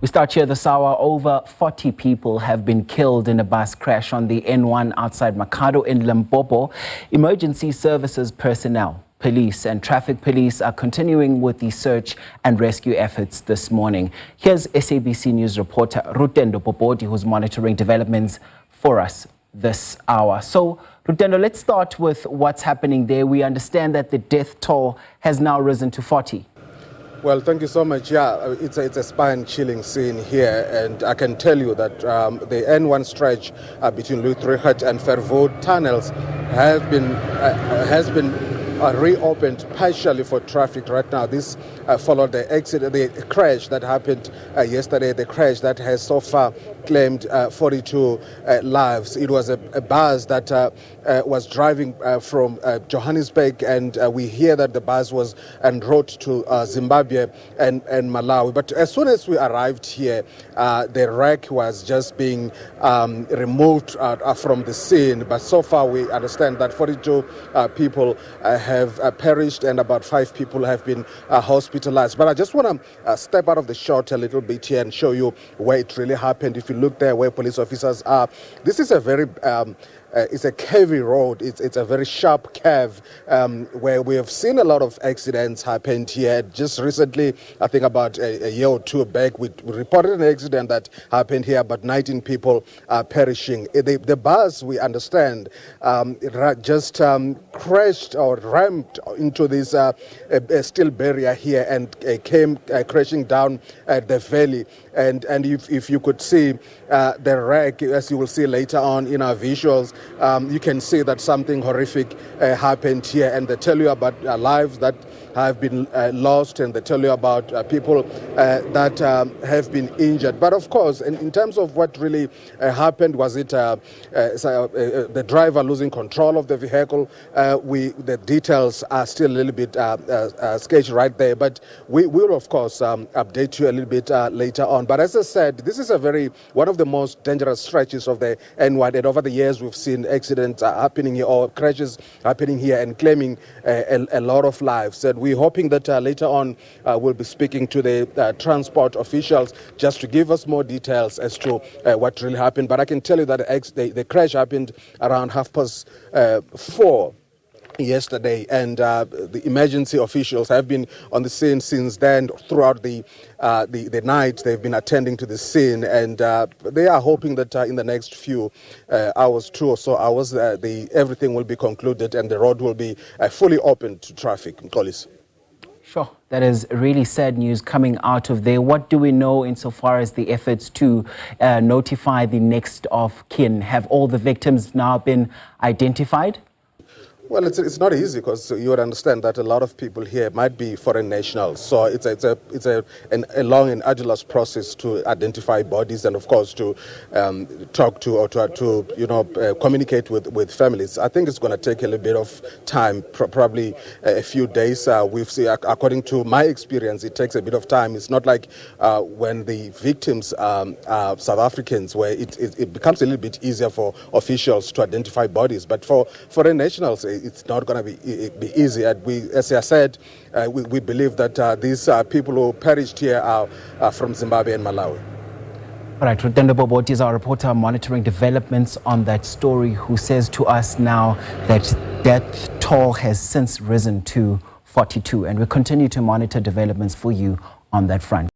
We start here this hour. Over 40 people have been killed in a bus crash on the N1 outside Makhado in Limpopo. Emergency services personnel, police and traffic police are continuing with the search and rescue efforts this morning. Here's SABC News reporter Lutendo Bobodi, who's monitoring developments for us this hour. So, Lutendo, let's start with what's happening there. We understand that the death toll has now risen to 40. Well, thank you so much. Yeah, it's a spine-chilling scene here, and I can tell you that the N1 stretch between Lutendo and Verwoerd tunnels has been reopened partially for traffic right now. This followed the crash that happened yesterday, the crash that has so far claimed 42 lives. It was a bus that was driving from Johannesburg, and we hear that the bus was en route to Zimbabwe and Malawi. But as soon as we arrived here, the wreck was just being removed from the scene. But so far we understand that 42 people have perished and about 5 people have been hospitalized. But I just want to step out of the shot a little bit here and show you where it really happened. If you look there where police officers are, this is a very it's a curvy road. It's a very sharp curve where we have seen a lot of accidents happened here. Just recently, I think about a year or two back, we reported an accident that happened here, but 19 people are perishing. The bus, we understand, just crashed or rammed into this steel barrier here and came crashing down the valley. And if you could see the wreck, as you will see later on in our visuals, you can see that something horrific happened here, and they tell you about lives that have been lost, and they tell you about people that have been injured. But of course, in terms of what really happened, was it the driver losing control of the vehicle? The details are still a little bit sketchy right there, but we will of course update you a little bit later on. But as I said, this is one of the most dangerous stretches of the N1, and over the years we've seen accidents happening here or crashes happening here and claiming a lot of lives. And we're hoping that later on we'll be speaking to the transport officials just to give us more details as to what really happened. But I can tell you that the crash happened around 4:30 yesterday, and the emergency officials have been on the scene since then. Throughout the night, they've been attending to the scene, and they are hoping that in the next few hours, 2 or so hours, everything will be concluded and the road will be fully open to traffic. Police. Sure, that is really sad news coming out of there. What do we know insofar as the efforts to notify the next of kin? Have all the victims now been identified? Well, it's not easy, because you would understand that a lot of people here might be foreign nationals. So it's a long and arduous process to identify bodies, and of course to talk to or to communicate with families. I think it's going to take a little bit of time, probably a few days. We've seen, according to my experience, it takes a bit of time. It's not like when the victims are South Africans, where it becomes a little bit easier for officials to identify bodies. But for foreign nationals, it's not going to be easy. And as I said, we believe that these people who perished here are from Zimbabwe and Malawi. All right, Lutendo Bobodi is our reporter monitoring developments on that story, who says to us now that death toll has since risen to 42, and we continue to monitor developments for you on that front.